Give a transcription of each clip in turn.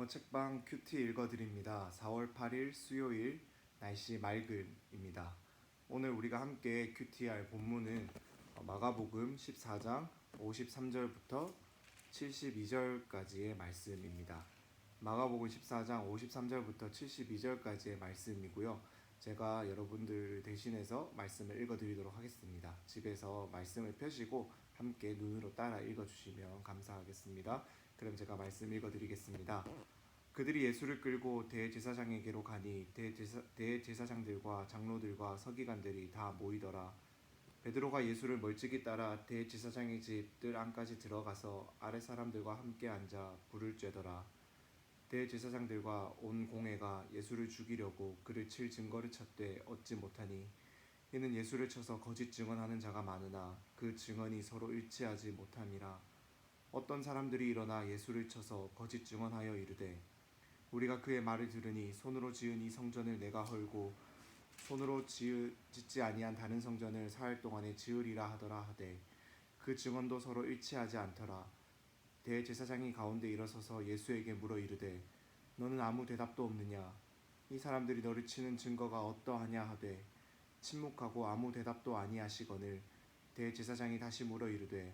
책방 큐티 읽어드립니다. 4월 8일 수요일 날씨 맑음입니다. 오늘 우리가 함께 큐티할 본문은 마가복음 14장 53절부터 72절까지의 말씀입니다. 마가복음 14장 53절부터 72절까지의 말씀이고요. 제가 여러분들 대신해서 말씀을 읽어드리도록 하겠습니다. 집에서 말씀을 펴시고 함께 눈으로 따라 읽어주시면 감사하겠습니다. 그럼 제가 말씀 읽어드리겠습니다. 그들이 예수를 끌고 대제사장에게로 가니 대제사장들과 장로들과 서기관들이 다 모이더라. 베드로가 예수를 멀찍이 따라 대제사장의 집 뜰 안까지 들어가서 아랫 사람들과 함께 앉아 불을 쬐더라. 대제사장들과 온 공회가 예수를 죽이려고 그를 칠 증거를 찾되 얻지 못하니 이는 예수를 쳐서 거짓 증언하는 자가 많으나 그 증언이 서로 일치하지 못함이라. 어떤 사람들이 일어나 예수를 쳐서 거짓 증언하여 이르되 우리가 그의 말을 들으니 손으로 지은 이 성전을 내가 헐고 손으로 짓지 아니한 다른 성전을 사흘 동안에 지으리라 하더라 하되 그 증언도 서로 일치하지 않더라. 대제사장이 가운데 일어서서 예수에게 물어 이르되 너는 아무 대답도 없느냐? 이 사람들이 너를 치는 증거가 어떠하냐 하되 침묵하고 아무 대답도 아니하시거늘 대제사장이 다시 물어 이르되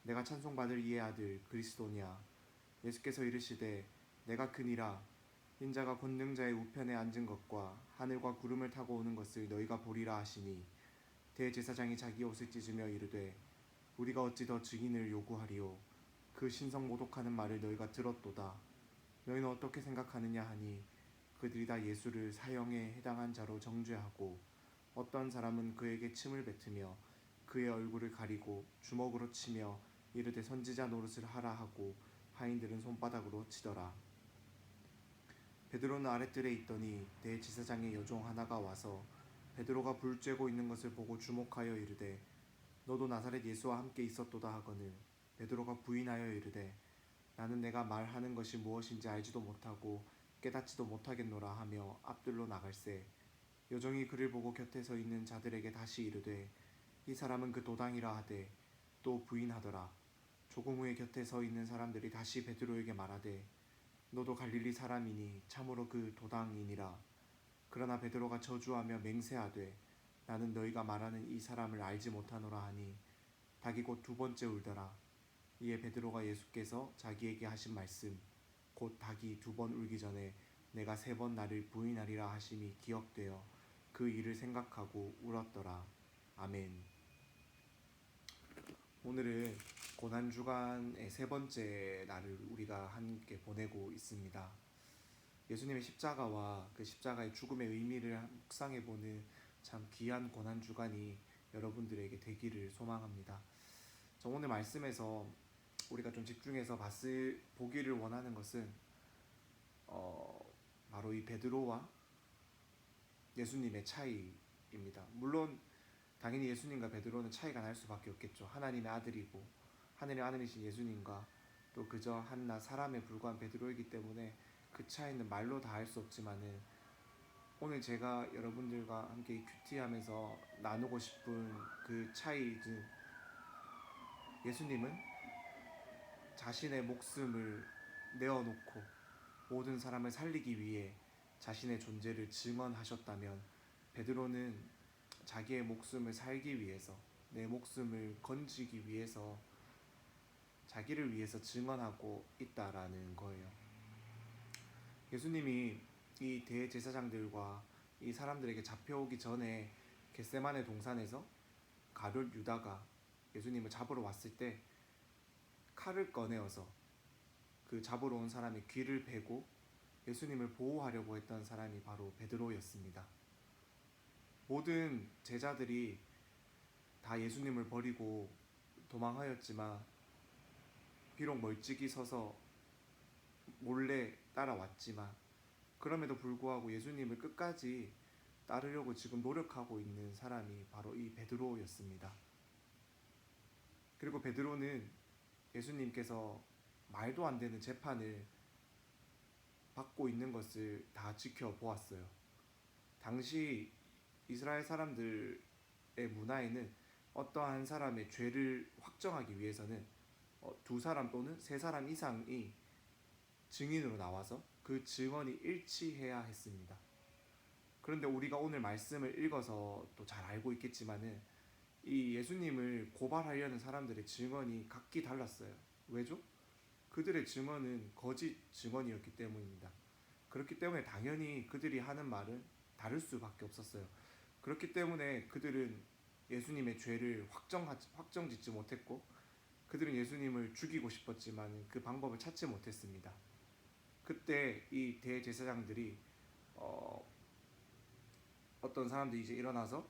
내가 찬송받을 이의 아들 그리스도냐? 예수께서 이르시되 내가 크니라. 인자가 권능자의 우편에 앉은 것과 하늘과 구름을 타고 오는 것을 너희가 보리라 하시니 대제사장이 자기 옷을 찢으며 이르되 우리가 어찌 더 증인을 요구하리요? 그 신성 모독하는 말을 너희가 들었도다. 너희는 어떻게 생각하느냐 하니 그들이 다 예수를 사형에 해당한 자로 정죄하고 어떤 사람은 그에게 침을 뱉으며 그의 얼굴을 가리고 주먹으로 치며 이르되 선지자 노릇을 하라 하고 하인들은 손바닥으로 치더라. 베드로는 아랫뜰에 있더니 대제사장의 여종 하나가 와서 베드로가 불 쬐고 있는 것을 보고 주목하여 이르되 너도 나사렛 예수와 함께 있었도다 하거늘 베드로가 부인하여 이르되 나는 내가 말하는 것이 무엇인지 알지도 못하고 깨닫지도 못하겠노라 하며 앞뜰로 나갈새 여종이 그를 보고 곁에 서 있는 자들에게 다시 이르되 이 사람은 그 도당이라 하되 또 부인하더라. 조금 후에 곁에 서 있는 사람들이 다시 베드로에게 말하되 너도 갈릴리 사람이니 참으로 그 도당이니라. 그러나 베드로가 저주하며 맹세하되 나는 너희가 말하는 이 사람을 알지 못하노라 하니 닭이 곧 두 번째 울더라. 이에 베드로가 예수께서 자기에게 하신 말씀 곧 닭이 두 번 울기 전에 내가 세 번 나를 부인하리라 하심이 기억되어 그 일을 생각하고 울었더라. 아멘. 오늘은 고난주간의 세 번째 날을 우리가 함께 보내고 있습니다. 예수님의 십자가와 그 십자가의 죽음의 의미를 묵상해보는 참 귀한 고난주간이 여러분들에게 되기를 소망합니다. 오늘 말씀에서 우리가 좀 집중해서 보기를 원하는 것은 바로 이 베드로와 예수님의 차이입니다. 물론 당연히 예수님과 베드로는 차이가 날 수밖에 없겠죠. 하나님의 아들이고 하늘의 아들이신 예수님과 또 그저 한낱 사람에 불과한 베드로이기 때문에 그 차이는 말로 다 할 수 없지만은 오늘 제가 여러분들과 함께 큐티하면서 나누고 싶은 그 차이는 예수님은 자신의 목숨을 내어놓고 모든 사람을 살리기 위해 자신의 존재를 증언하셨다면 베드로는 자기의 목숨을 살기 위해서 내 목숨을 건지기 위해서 자기를 위해서 증언하고 있다라는 거예요. 예수님이 이 대제사장들과 이 사람들에게 잡혀오기 전에 겟세마네 동산에서 가룟 유다가 예수님을 잡으러 왔을 때 칼을 꺼내어서 그 잡으러 온 사람의 귀를 베고 예수님을 보호하려고 했던 사람이 바로 베드로였습니다. 모든 제자들이 다 예수님을 버리고 도망하였지만 비록 멀찍이 서서 몰래 따라왔지만 그럼에도 불구하고 예수님을 끝까지 따르려고 지금 노력하고 있는 사람이 바로 이 베드로였습니다. 그리고 베드로는 예수님께서 말도 안 되는 재판을 받고 있는 것을 다 지켜보았어요. 당시 이스라엘 사람들의 문화에는 어떠한 사람의 죄를 확정하기 위해서는 두 사람 또는 세 사람 이상이 증인으로 나와서 그 증언이 일치해야 했습니다. 그런데 우리가 오늘 말씀을 읽어서 또 잘 알고 있겠지만은 이 예수님을 고발하려는 사람들의 증언이 각기 달랐어요. 왜죠? 그들의 증언은 거짓 증언이었기 때문입니다. 그렇기 때문에 당연히 그들이 하는 말은 다를 수밖에 없었어요. 그렇기 때문에 그들은 예수님의 죄를 확정짓지 못했고, 그들은 예수님을 죽이고 싶었지만 그 방법을 찾지 못했습니다. 그때 이 대제사장들이 어떤 사람들이 이제 일어나서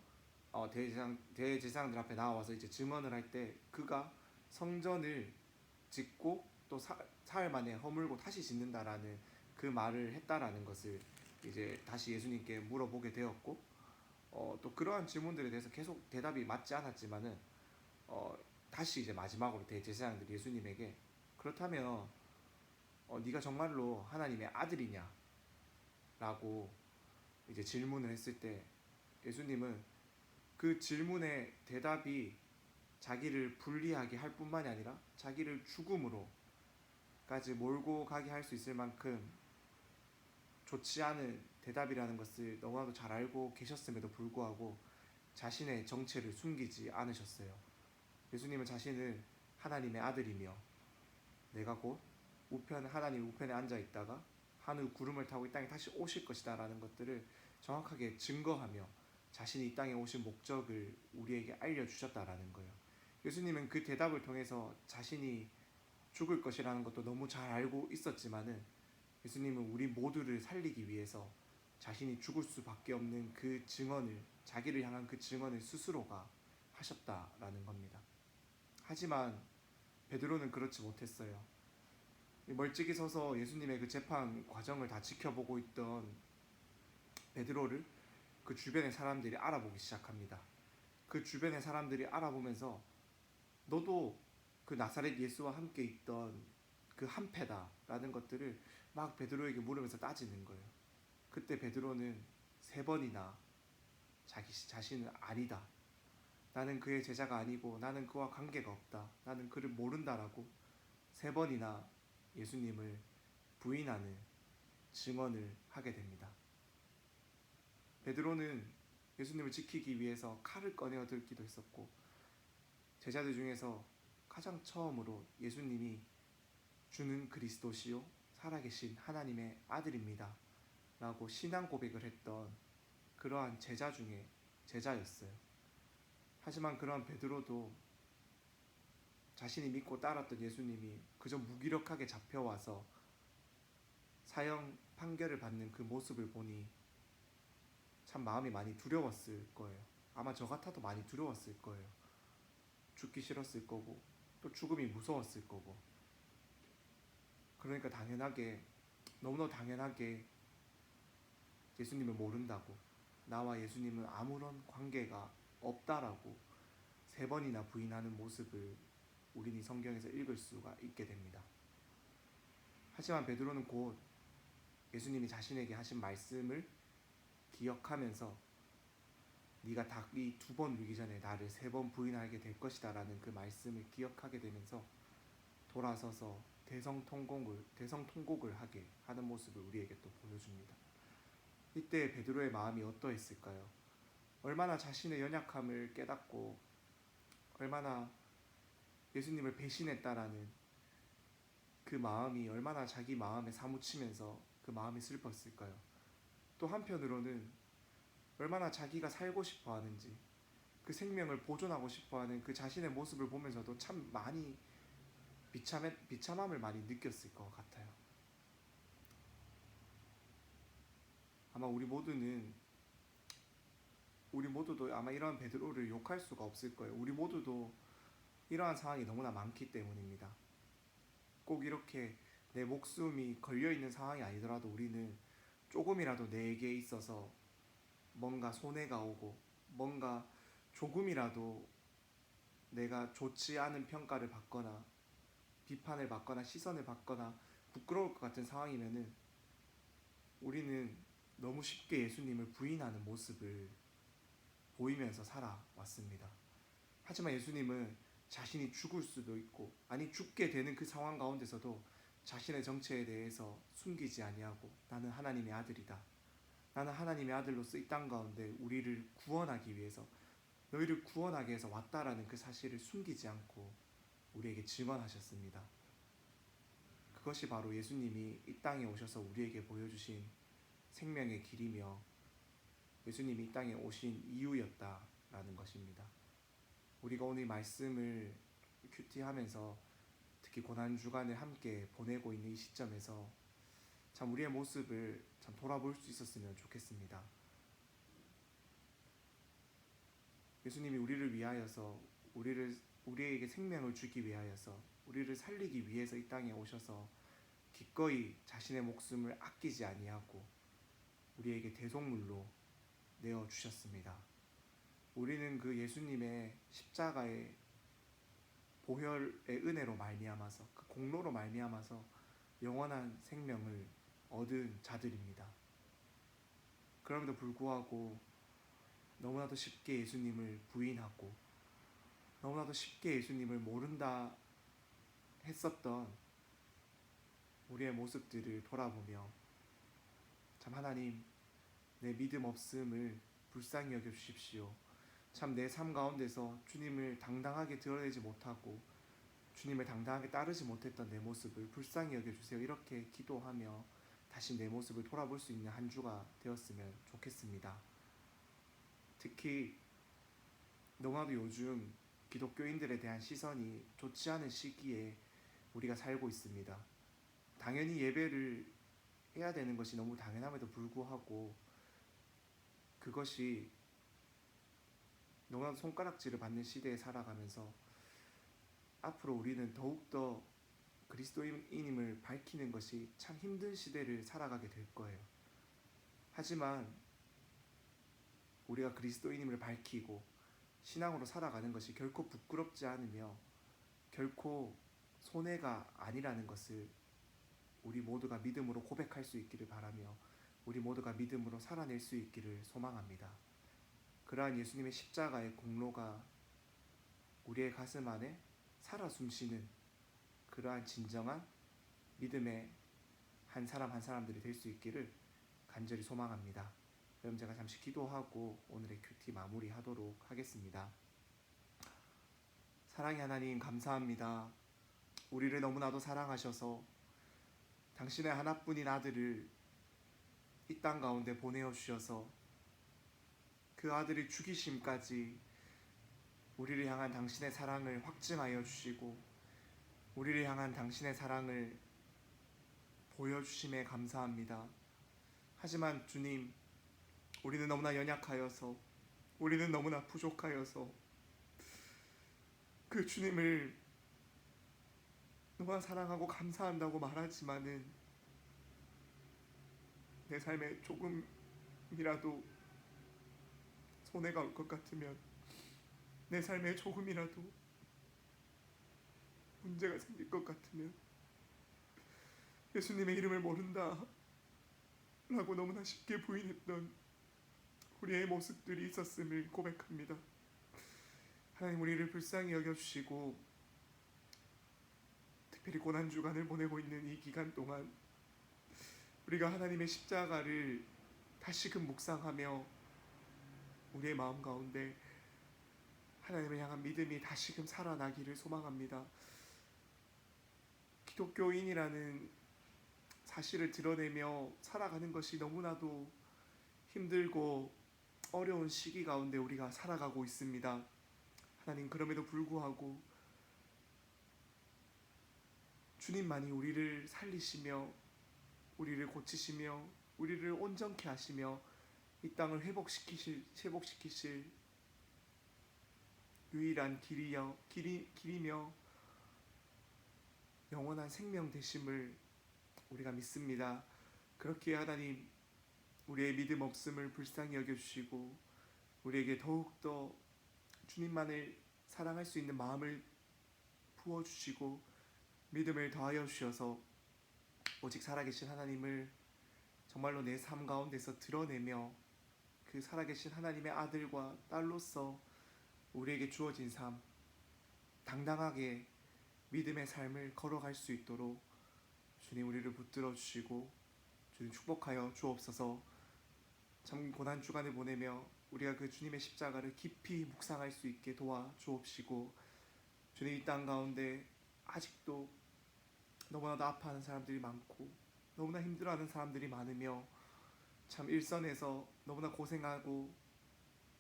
대제사장들 앞에 나와서 이제 증언을 할 때 그가 성전을 짓고 또 사흘 만에 허물고 다시 짓는다라는 그 말을 했다라는 것을 이제 다시 예수님께 물어보게 되었고, 또 그러한 질문들에 대해서 계속 대답이 맞지 않았지만은 다시 이제 마지막으로 대제사장들이 예수님에게 그렇다면 네가 정말로 하나님의 아들이냐라고 이제 질문을 했을 때 예수님은 그 질문의 대답이 자기를 불리하게 할 뿐만이 아니라 자기를 죽음으로까지 몰고 가게 할 수 있을 만큼 좋지 않은 대답이라는 것을 너무나도 잘 알고 계셨음에도 불구하고 자신의 정체를 숨기지 않으셨어요. 예수님은 자신을 하나님의 아들이며 내가 곧 하나님 우편에 앉아 있다가 하늘 구름을 타고 이 땅에 다시 오실 것이다 라는 것들을 정확하게 증거하며 자신이 이 땅에 오신 목적을 우리에게 알려주셨다라는 거예요. 예수님은 그 대답을 통해서 자신이 죽을 것이라는 것도 너무 잘 알고 있었지만은 예수님은 우리 모두를 살리기 위해서 자신이 죽을 수밖에 없는 그 증언을, 자기를 향한 그 증언을 스스로가 하셨다라는 겁니다. 하지만 베드로는 그렇지 못했어요. 멀찍이 서서 예수님의 그 재판 과정을 다 지켜보고 있던 베드로를 그 주변의 사람들이 알아보기 시작합니다. 그 주변의 사람들이 알아보면서 너도 그 나사렛 예수와 함께 있던 그 한패다라는 것들을 막 베드로에게 물으면서 따지는 거예요. 그때 베드로는 3번이나 자기 자신은 아니다, 나는 그의 제자가 아니고 나는 그와 관계가 없다, 나는 그를 모른다라고 3번이나 예수님을 부인하는 증언을 하게 됩니다. 베드로는 예수님을 지키기 위해서 칼을 꺼내어 들기도 했었고, 제자들 중에서 가장 처음으로 예수님이 주는 그리스도시요 살아계신 하나님의 아들입니다 라고 신앙 고백을 했던 그러한 제자 중에 제자였어요. 하지만 그러한 베드로도 자신이 믿고 따랐던 예수님이 그저 무기력하게 잡혀와서 사형 판결을 받는 그 모습을 보니 참 마음이 많이 두려웠을 거예요. 아마 저 같아도 많이 두려웠을 거예요. 죽기 싫었을 거고 또 죽음이 무서웠을 거고. 그러니까 너무너무 당연하게 예수님을 모른다고, 나와 예수님은 아무런 관계가 없다라고 3번이나 부인하는 모습을 우리는 이 성경에서 읽을 수가 있게 됩니다. 하지만 베드로는 곧 예수님이 자신에게 하신 말씀을 기억하면서 네가 닭이 2번 울기 전에 나를 3번 부인하게 될 것이다 라는 그 말씀을 기억하게 되면서 돌아서서 대성통곡을 하게 하는 모습을 우리에게 또 보여줍니다. 이때 베드로의 마음이 어떠했을까요? 얼마나 자신의 연약함을 깨닫고 얼마나 예수님을 배신했다라는 그 마음이 얼마나 자기 마음에 사무치면서 그 마음이 슬펐을까요? 또 한편으로는 얼마나 자기가 살고 싶어 하는지, 그 생명을 보존하고 싶어 하는 그 자신의 모습을 보면서도 참 많이 비참함을 많이 느꼈을 것 같아요. 아마 우리 모두도 아마 이러한 베드로를 욕할 수가 없을 거예요. 우리 모두도 이러한 상황이 너무나 많기 때문입니다. 꼭 이렇게 내 목숨이 걸려있는 상황이 아니더라도 우리는 조금이라도 내게 있어서 뭔가 손해가 오고 뭔가 조금이라도 내가 좋지 않은 평가를 받거나 비판을 받거나 시선을 받거나 부끄러울 것 같은 상황이면은 우리는 너무 쉽게 예수님을 부인하는 모습을 보이면서 살아왔습니다. 하지만 예수님은 자신이 죽을 수도 있고, 아니 죽게 되는 그 상황 가운데서도 자신의 정체에 대해서 숨기지 아니하고 나는 하나님의 아들이다. 나는 하나님의 아들로서 이 땅 가운데 우리를 구원하기 위해서 너희를 구원하기 위해서 왔다라는 그 사실을 숨기지 않고 우리에게 증언하셨습니다. 그것이 바로 예수님이 이 땅에 오셔서 우리에게 보여주신 생명의 길이며 예수님이 이 땅에 오신 이유였다라는 것입니다. 우리가 오늘 말씀을 큐티하면서 특히 고난주간을 함께 보내고 있는 이 시점에서 참 우리의 모습을 참 돌아볼 수 있었으면 좋겠습니다. 예수님이 우리를 위하여서 우리에게 생명을 주기 위하여서 우리를 살리기 위해서 이 땅에 오셔서 기꺼이 자신의 목숨을 아끼지 아니하고 우리에게 대속물로 내어 주셨습니다. 우리는 그 예수님의 십자가의 보혈의 은혜로 말미암아서 그 공로로 말미암아서 영원한 생명을 얻은 자들입니다. 그럼에도 불구하고 너무나도 쉽게 예수님을 부인하고 너무나도 쉽게 예수님을 모른다 했었던 우리의 모습들을 돌아보며 참 하나님, 내 믿음 없음을 불쌍히 여겨주십시오. 참 내 삶 가운데서 주님을 당당하게 드러내지 못하고 주님을 당당하게 따르지 못했던 내 모습을 불쌍히 여겨주세요. 이렇게 기도하며 다시 내 모습을 돌아볼 수 있는 한 주가 되었으면 좋겠습니다. 특히 너무나도 요즘 기독교인들에 대한 시선이 좋지 않은 시기에 우리가 살고 있습니다. 당연히 예배를 해야 되는 것이 너무 당연함에도 불구하고 그것이 너무나도 손가락질을 받는 시대에 살아가면서 앞으로 우리는 더욱더 그리스도인임을 밝히는 것이 참 힘든 시대를 살아가게 될 거예요. 하지만 우리가 그리스도인임을 밝히고 신앙으로 살아가는 것이 결코 부끄럽지 않으며 결코 손해가 아니라는 것을 우리 모두가 믿음으로 고백할 수 있기를 바라며 우리 모두가 믿음으로 살아낼 수 있기를 소망합니다. 그러한 예수님의 십자가의 공로가 우리의 가슴 안에 살아 숨쉬는 그러한 진정한 믿음의 한 사람 한 사람들이 될 수 있기를 간절히 소망합니다. 그럼 제가 잠시 기도하고 오늘의 큐티 마무리하도록 하겠습니다. 사랑의 하나님, 감사합니다. 우리를 너무나도 사랑하셔서 당신의 하나뿐인 아들을 이 땅 가운데 보내어 주셔서 그 아들의 죽이심까지 우리를 향한 당신의 사랑을 확증하여 주시고 우리를 향한 당신의 사랑을 보여주심에 감사합니다. 하지만 주님, 우리는 너무나 연약하여서 우리는 너무나 부족하여서 그 주님을 너무나 사랑하고 감사한다고 말하지만은 내 삶에 조금이라도 손해가 올 것 같으면 내 삶에 조금이라도 문제가 생길 것 같으면 예수님의 이름을 모른다 라고 너무나 쉽게 부인했던 우리의 모습들이 있었음을 고백합니다. 하나님, 우리를 불쌍히 여겨주시고 특별히 고난주간을 보내고 있는 이 기간 동안 우리가 하나님의 십자가를 다시금 묵상하며 우리의 마음 가운데 하나님을 향한 믿음이 다시금 살아나기를 소망합니다. 기독교인이라는 사실을 드러내며 살아가는 것이 너무나도 힘들고 어려운 시기 가운데 우리가 살아가고 있습니다. 하나님, 그럼에도 불구하고 주님만이 우리를 살리시며 우리를 고치시며 우리를 온전케 하시며 이 땅을 회복시키실 유일한 길이며 영원한 생명 되심을 우리가 믿습니다. 그렇게 하나님, 우리의 믿음 없음을 불쌍히 여겨주시고 우리에게 더욱더 주님만을 사랑할 수 있는 마음을 부어주시고 믿음을 더하여 주셔서 오직 살아계신 하나님을 정말로 내 삶 가운데서 드러내며 그 살아계신 하나님의 아들과 딸로서 우리에게 주어진 삶, 당당하게 믿음의 삶을 걸어갈 수 있도록 주님 우리를 붙들어 주시고 주님 축복하여 주옵소서. 참 고난 주간을 보내며 우리가 그 주님의 십자가를 깊이 묵상할 수 있게 도와 주옵시고 주님 이 땅 가운데 아직도 너무나도 아파하는 사람들이 많고 너무나 힘들어하는 사람들이 많으며 참 일선에서 너무나 고생하고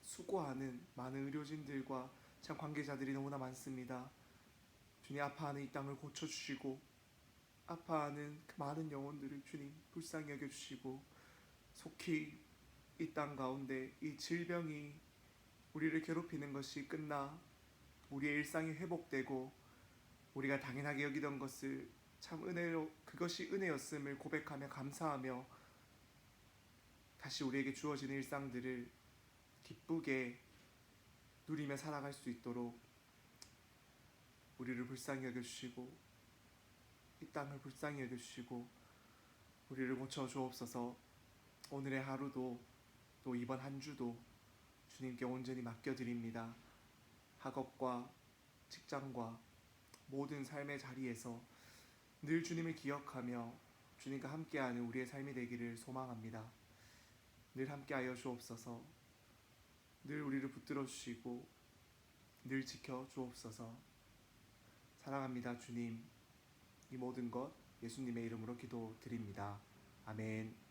수고하는 많은 의료진들과 참 관계자들이 너무나 많습니다. 주님 아파하는 이 땅을 고쳐주시고 아파하는 그 많은 영혼들을 주님 불쌍히 여겨주시고 속히 이 땅 가운데 이 질병이 우리를 괴롭히는 것이 끝나 우리의 일상이 회복되고 우리가 당연하게 여기던 것을 참 은혜로 그것이 은혜였음을 고백하며 감사하며 다시 우리에게 주어지는 일상들을 기쁘게 누리며 살아갈 수 있도록 우리를 불쌍히 여겨주시고 이 땅을 불쌍히 여겨주시고 우리를 고쳐 주옵소서. 오늘의 하루도 또 이번 한 주도 주님께 온전히 맡겨드립니다. 학업과 직장과 모든 삶의 자리에서 늘 주님을 기억하며 주님과 함께하는 우리의 삶이 되기를 소망합니다. 늘 함께하여 주옵소서. 늘 우리를 붙들어 주시고 늘 지켜 주옵소서. 사랑합니다 주님. 이 모든 것 예수님의 이름으로 기도드립니다. 아멘.